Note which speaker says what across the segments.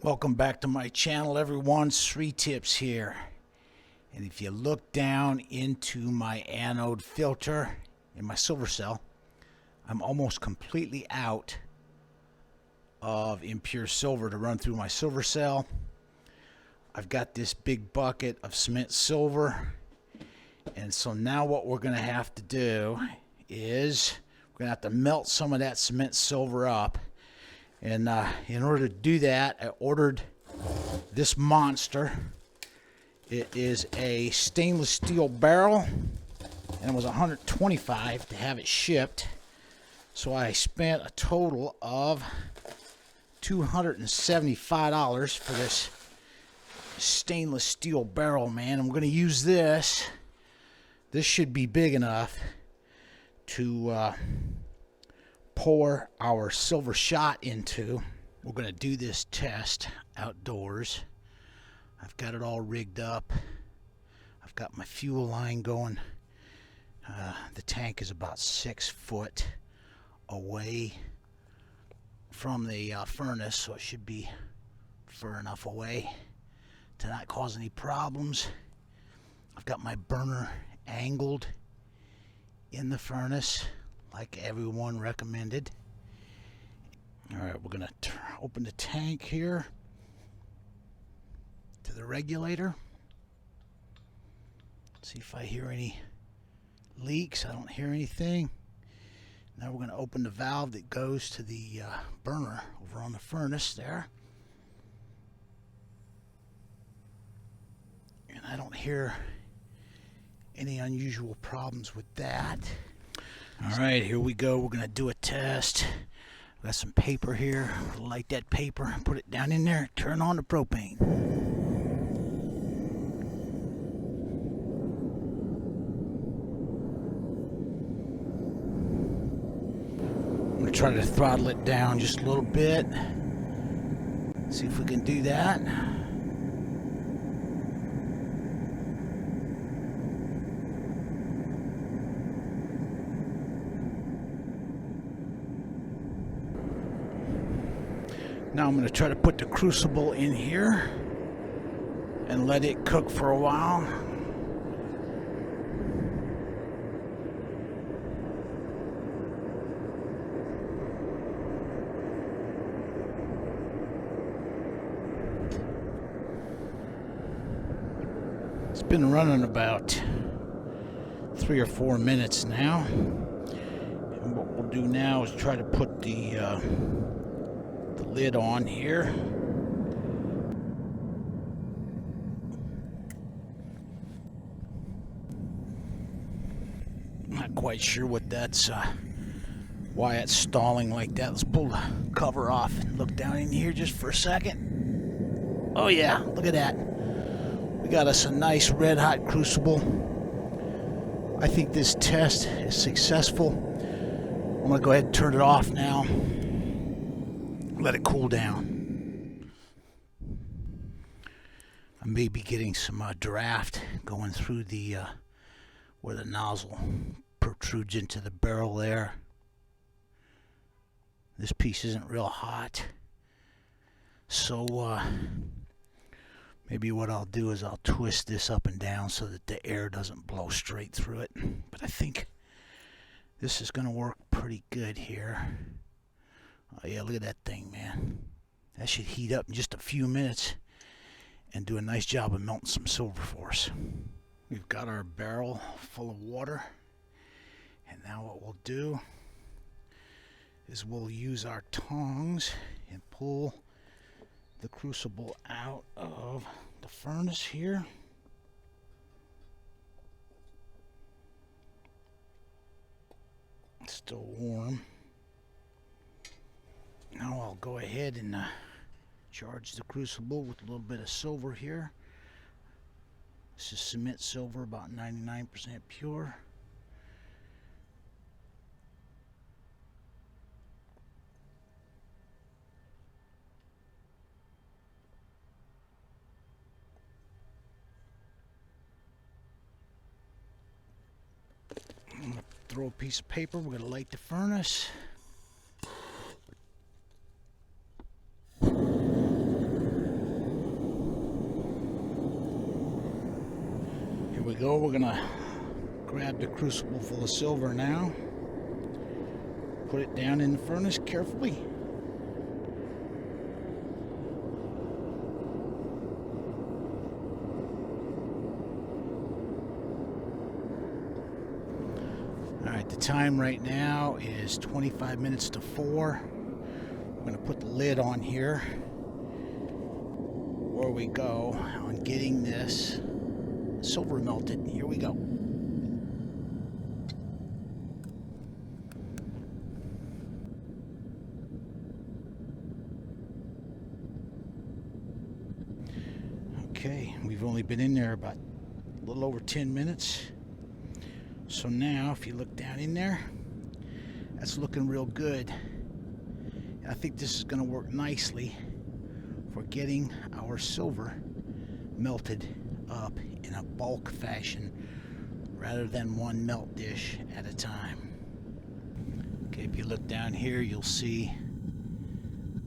Speaker 1: Welcome back to my channel, everyone. Sri Tips here. And if you look down into my anode filter in my silver cell, I'm almost completely out of impure silver to run through my silver cell. I've got this big bucket of cement silver, and so now what we're going to have to do is we're going to have to melt some of that cement silver up. And in order to do that, I ordered this monster. It is a stainless steel barrel, and it was $125 to have it shipped. So I spent a total of $275 for this stainless steel barrel, man. I'm going to use this. This should be big enough to pour our silver shot into. We're going to do this test outdoors. I've got it all rigged up. I've got my fuel line going. The tank is about 6 foot away from the furnace, so it should be far enough away to not cause any problems. I've got my burner angled in the furnace like everyone recommended. Alright, we're going to open the tank here to the regulator. See if I hear any leaks. I don't hear anything. Now we're going to open the valve that goes to the burner over on the furnace there. And I don't hear any unusual problems with that. Alright, here we go. We're going to do a test. Got some paper here. Light that paper, put it down in there, turn on the propane. I'm going to try to throttle it down just a little bit. See if we can do that. Now I'm going to try to put the crucible in here and let it cook for a while. It's been running about 3 or 4 minutes now. And what we'll do now is try to put the lid on here. Not quite sure what that's why it's stalling like that. Let's pull the cover off and look down in here just for a second. Oh yeah, look at that. We got us a nice red hot crucible. I think this test is successful. I'm gonna go ahead and turn it off now. Let it cool down. I may be getting some draft going through the where the nozzle protrudes into the barrel there. This piece isn't real hot, so maybe what I'll do is I'll twist this up and down so that the air doesn't blow straight through it. But I think this is going to work pretty good here. Oh yeah, look at that thing, man. That should heat up in just a few minutes and do a nice job of melting some silver for us. We've got our barrel full of water, and now what we'll do is we'll use our tongs and pull the crucible out of the furnace here. It's still warm. Now I'll go ahead and charge the crucible with a little bit of silver here. This is cement silver, about 99% pure. I'm going to throw a piece of paper. We're going to light the furnace. we're gonna grab the crucible full of silver now. Put it down in the furnace carefully. Alright, the time right now is 25 minutes to 4. We're going to put the lid on here. Where we go on getting this silver melted. Here we go. Okay, we've only been in there about a little over 10 minutes. So now, if you look down in there, that's looking real good. I think this is going to work nicely for getting our silver melted up in a bulk fashion rather than one melt dish at a time. Okay, if you look down here, you'll see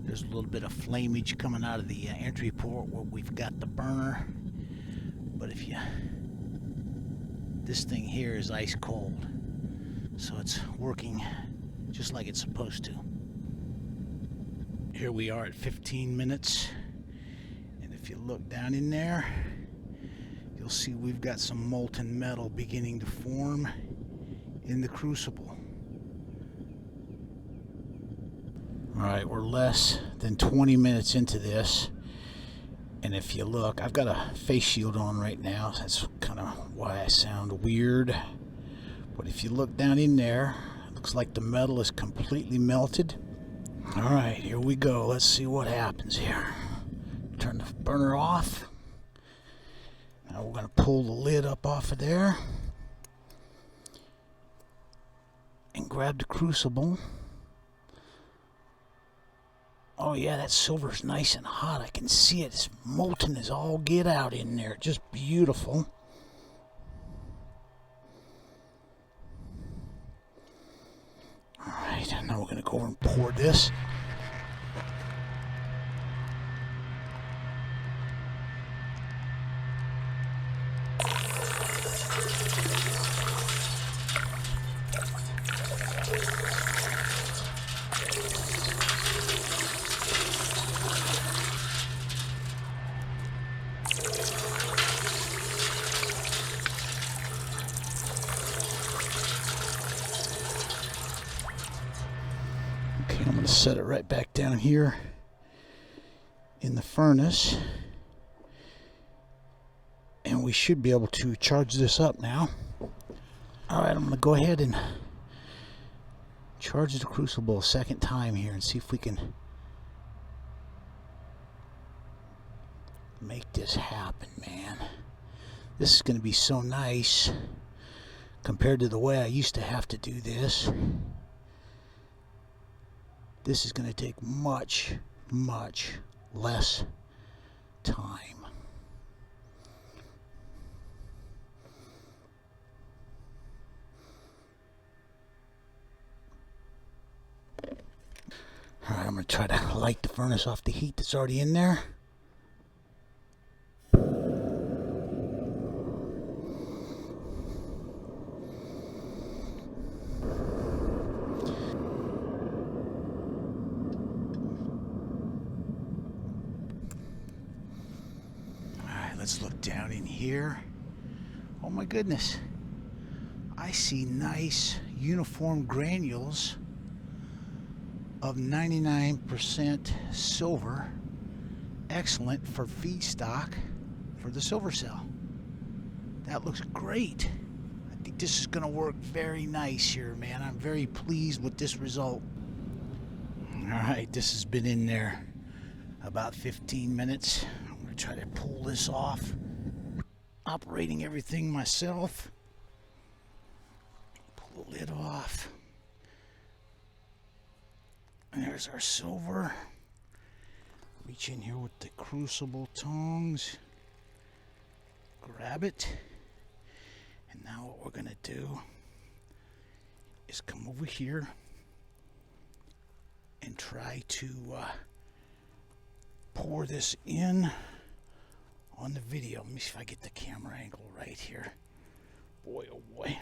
Speaker 1: there's a little bit of flamage coming out of the entry port where we've got the burner. But if you, this thing here is ice cold, so it's working just like it's supposed to. Here we are at 15 minutes, and if you look down in there, you'll see we've got some molten metal beginning to form in the crucible. Alright, we're less than 20 minutes into this, and if you look, I've got a face shield on right now. That's kind of why I sound weird. But if you look down in there, it looks like the metal is completely melted. Alright, here we go. Let's see what happens here. Turn the burner off. Now we're going to pull the lid up off of there and grab the crucible. Oh yeah, that silver's nice and hot. I can see it. It's molten as all get out in there. Just beautiful. Alright, now we're going to go over and pour this. Okay, I'm going to set it right back down here in the furnace, and we should be able to charge this up now. Alright, I'm going to go ahead and charge the crucible a second time here and see if we can make this happen, man. This is going to be so nice compared to the way I used to have to do this. This is going to take much, much less time. Alright, I'm going to try to light the furnace off the heat that's already in there. Let's look down in here. Oh my goodness. I see nice uniform granules of 99% silver. Excellent for feedstock for the silver cell. That looks great. I think this is going to work very nice here, man. I'm very pleased with this result. Alright, this has been in there about 15 minutes. Try to pull this off, operating everything myself. Pull the lid off, and there's our silver. Reach in here with the crucible tongs, grab it, and now what we're gonna do is come over here and try to pour this in on the video. Let me see if I get the camera angle right here. boy, oh boy.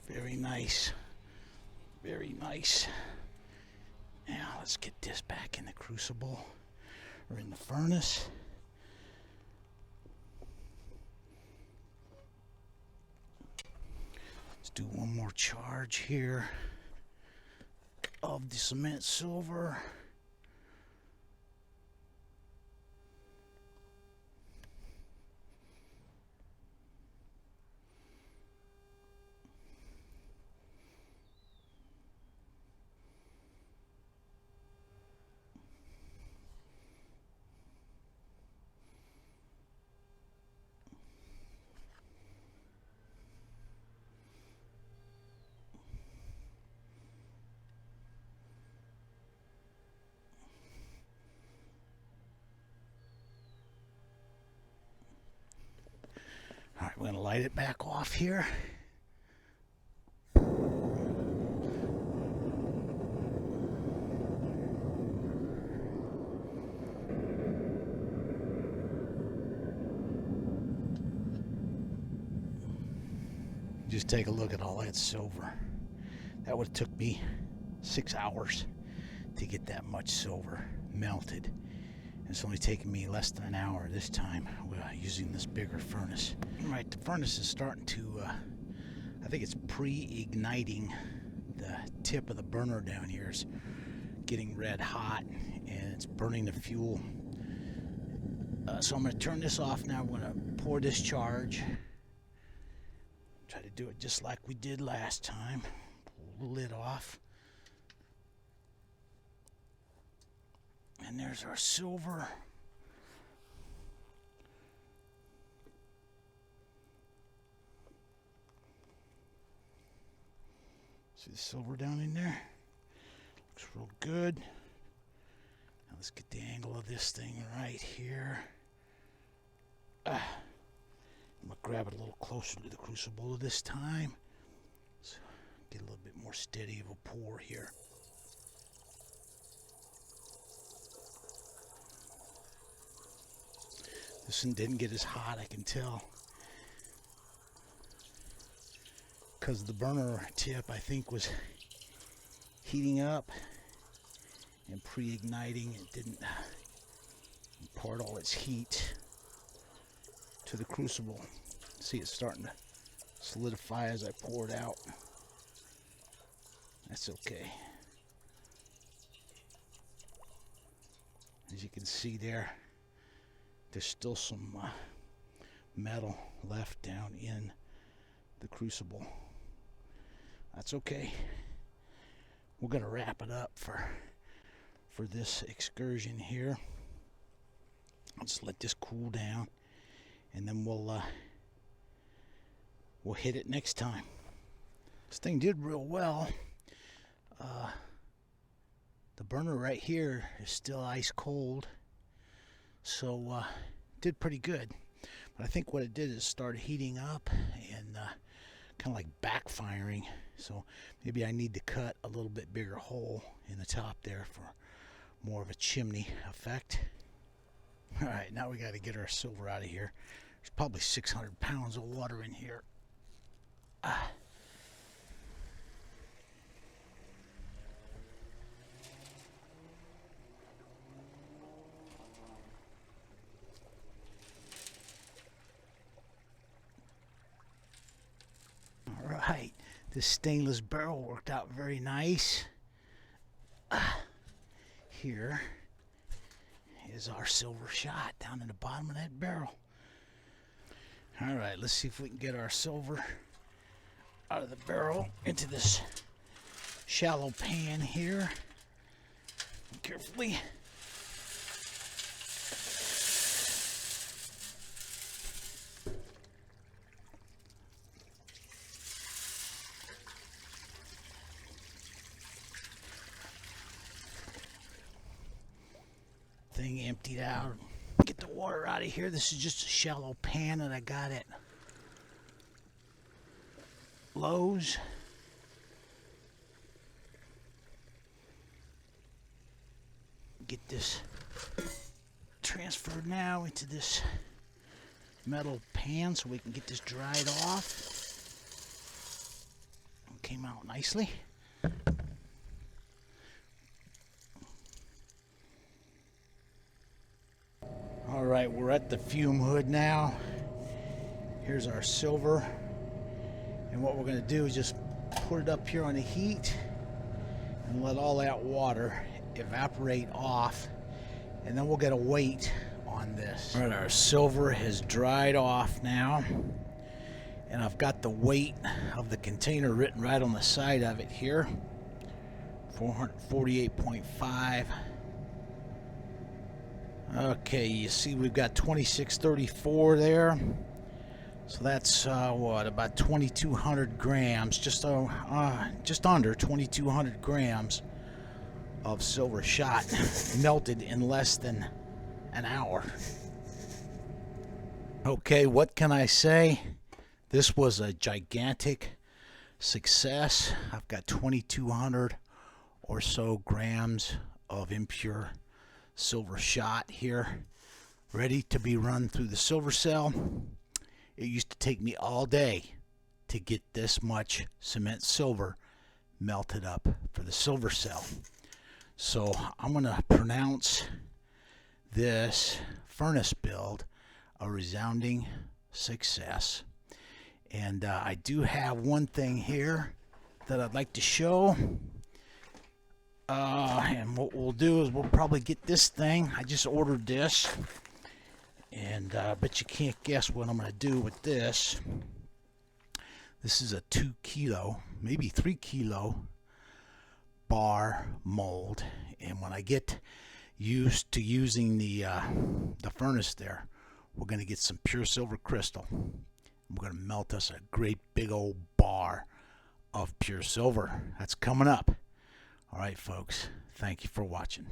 Speaker 1: Very nice. Very nice. Now let's get this back in the crucible or in the furnace. Let's do one more charge here of the cement silver. All right, we're going to light it back off here. Just take a look at all that silver. That would have took me 6 hours to get that much silver melted. It's only taken me less than an hour this time using this bigger furnace. Right, the furnace is starting to, I think it's pre-igniting. The tip of the burner down here is getting red hot and it's burning the fuel. So I'm going to turn this off now. I'm going to pour this charge. Try to do it just like we did last time. Pull the lid off. And there's our silver. See the silver down in there? Looks real good. Now let's get the angle of this thing right here. I'm going to grab it a little closer to the crucible this time. So get a little bit more steady of a pour here. This one didn't get as hot, I can tell. Because the burner tip, I think, was heating up and pre-igniting. It didn't impart all its heat to the crucible. See, it's starting to solidify as I pour it out. That's okay. As you can see there, there's still some metal left down in the crucible. That's okay. We're gonna wrap it up for this excursion here. I'll just let this cool down, and then we'll hit it next time. This thing did real well. The burner right here is still ice cold, so did pretty good. But I think what it did is start heating up and kind of like backfiring. So maybe I need to cut a little bit bigger hole in the top there for more of a chimney effect. All right, now we got to get our silver out of here. There's probably 600 pounds of water in here. Right, this stainless barrel worked out very nice. Here is our silver shot down in the bottom of that barrel. All right, let's see if we can get our silver out of the barrel into this shallow pan here. Carefully. thing emptied out. Get the water out of here. This is just a shallow pan that I got at Lowe's. Get this transferred now into this metal pan so we can get this dried off. Came out nicely. All right, we're at the fume hood now. Here's our silver. And what we're going to do is just put it up here on the heat and let all that water evaporate off. And then we'll get a weight on this. All right, our silver has dried off now. And I've got the weight of the container written right on the side of it here. 448.5. Okay, you see we've got 2634 there. So that's what, about 2,200 grams, just under 2,200 grams of silver shot melted in less than an hour. Okay, what can I say? This was a gigantic success. I've got 2,200 or so grams of impure silver shot here, ready to be run through the silver cell. It used to take me all day to get this much cement silver melted up for the silver cell. So I'm going to pronounce this furnace build a resounding success. And I do have one thing here that I'd like to show. And what we'll do is we'll probably get this thing. I just ordered this. And but you can't guess what I'm going to do with this. This is a 2 kilo, maybe 3 kilo bar mold. And when I get used to using the furnace there, we're going to get some pure silver crystal. We're going to melt us a great big old bar of pure silver. That's coming up. All right, folks. Thank you for watching.